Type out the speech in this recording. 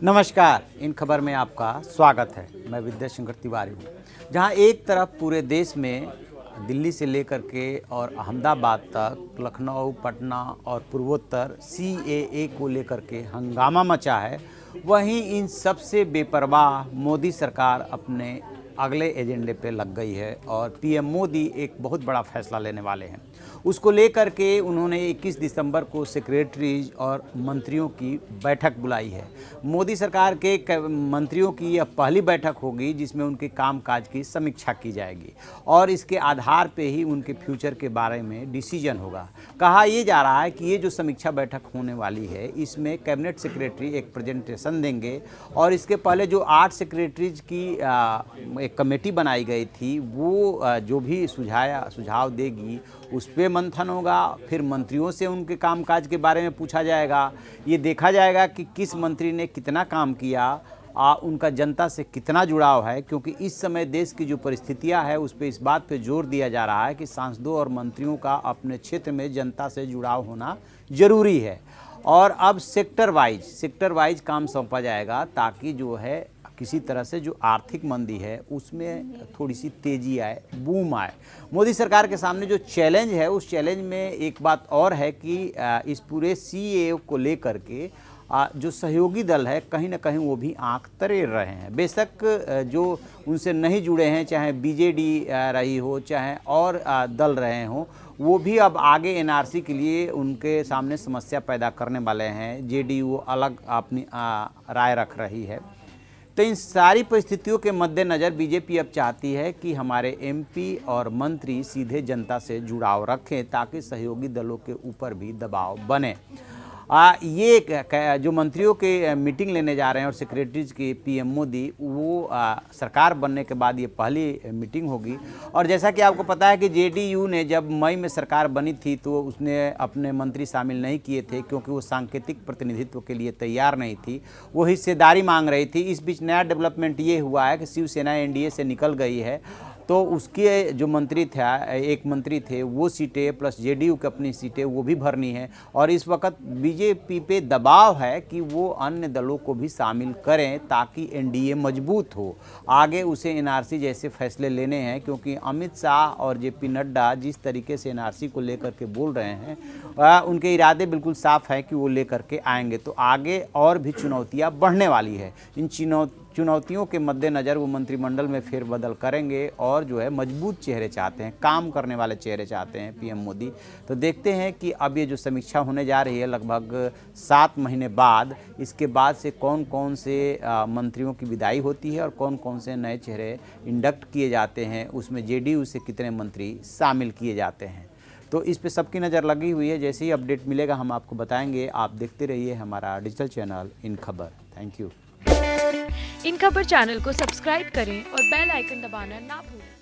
नमस्कार, इन खबर में आपका स्वागत है। मैं विद्याशंकर तिवारी हूँ। जहाँ एक तरफ पूरे देश में दिल्ली से लेकर के और अहमदाबाद तक, लखनऊ, पटना और पूर्वोत्तर CAA को लेकर के हंगामा मचा है, वहीं इन सबसे बेपरवाह मोदी सरकार अपने अगले एजेंडे पे लग गई है और PM मोदी एक बहुत बड़ा फैसला लेने वाले हैं। उसको लेकर के उन्होंने 21 दिसंबर को सेक्रेटरीज और मंत्रियों की बैठक बुलाई है। मोदी सरकार के मंत्रियों की यह पहली बैठक होगी जिसमें उनके कामकाज की समीक्षा की जाएगी और इसके आधार पे ही उनके फ्यूचर के बारे में डिसीजन होगा। कहा यह जा रहा है कि ये जो समीक्षा बैठक होने वाली है, इसमें कैबिनेट सेक्रेटरी एक प्रेजेंटेशन देंगे और इसके पहले जो 8 सेक्रेटरीज की एक कमेटी बनाई गई थी, वो जो भी सुझाव देगी उस पर मंथन होगा। फिर मंत्रियों से उनके कामकाज के बारे में पूछा जाएगा। ये देखा जाएगा कि किस मंत्री ने कितना काम किया, उनका जनता से कितना जुड़ाव है, क्योंकि इस समय देश की जो परिस्थितियां है उस पर इस बात पे जोर दिया जा रहा है कि सांसदों और मंत्रियों का अपने क्षेत्र में जनता से जुड़ाव होना ज़रूरी है। और अब सेक्टर वाइज काम सौंपा जाएगा ताकि जो है किसी तरह से जो आर्थिक मंदी है उसमें थोड़ी सी तेज़ी आए, बूम आए। मोदी सरकार के सामने जो चैलेंज है, उस चैलेंज में एक बात और है कि इस पूरे CAA को लेकर के जो सहयोगी दल है, कहीं ना कहीं वो भी आंख तरेर रहे हैं। बेशक जो उनसे नहीं जुड़े हैं, चाहे BJD रही हो, चाहे और दल रहे हों, वो भी अब आगे NRC के लिए उनके सामने समस्या पैदा करने वाले हैं। JDU अलग अपनी राय रख रही है। तो इन सारी परिस्थितियों के मद्देनज़र BJP अब चाहती है कि हमारे MP और मंत्री सीधे जनता से जुड़ाव रखें ताकि सहयोगी दलों के ऊपर भी दबाव बने। ये जो मंत्रियों के मीटिंग लेने जा रहे हैं और सेक्रेटरीज की PM मोदी, वो सरकार बनने के बाद ये पहली मीटिंग होगी। और जैसा कि आपको पता है कि JDU ने जब मई में सरकार बनी थी तो उसने अपने मंत्री शामिल नहीं किए थे, क्योंकि वो सांकेतिक प्रतिनिधित्व के लिए तैयार नहीं थी, वो हिस्सेदारी मांग रही थी। इस बीच नया डेवलपमेंट ये हुआ है कि शिवसेना NDA से निकल गई है, तो उसके जो मंत्री था, एक मंत्री थे, वो सीटें प्लस JDU की अपनी सीटें वो भी भरनी है। और इस वक्त BJP पे दबाव है कि वो अन्य दलों को भी शामिल करें ताकि NDA मजबूत हो, आगे उसे NRC जैसे फैसले लेने हैं। क्योंकि अमित शाह और JP नड्डा जिस तरीके से NRC को लेकर के बोल रहे हैं, उनके इरादे बिल्कुल साफ है कि वो लेकर के आएंगे। तो आगे और भी चुनौतियाँ बढ़ने वाली है। इन चुनौतियों के मद्देनज़र वो मंत्रिमंडल में फेरबदल करेंगे और जो है मजबूत चेहरे चाहते हैं, काम करने वाले चेहरे चाहते हैं PM मोदी। तो देखते हैं कि अब ये जो समीक्षा होने जा रही है लगभग 7 महीने बाद, इसके बाद से कौन कौन से मंत्रियों की विदाई होती है और कौन कौन से नए चेहरे इंडक्ट किए जाते हैं, उसमें JDU से कितने मंत्री शामिल किए जाते हैं। तो इस पे सबकी नज़र लगी हुई है। जैसे ही अपडेट मिलेगा हम आपको बताएंगे। आप देखते रहिए हमारा डिजिटल चैनल इन खबर। Thank you. इन खबर चैनल को सब्सक्राइब करें और बेल आइकन दबाना ना भूलें।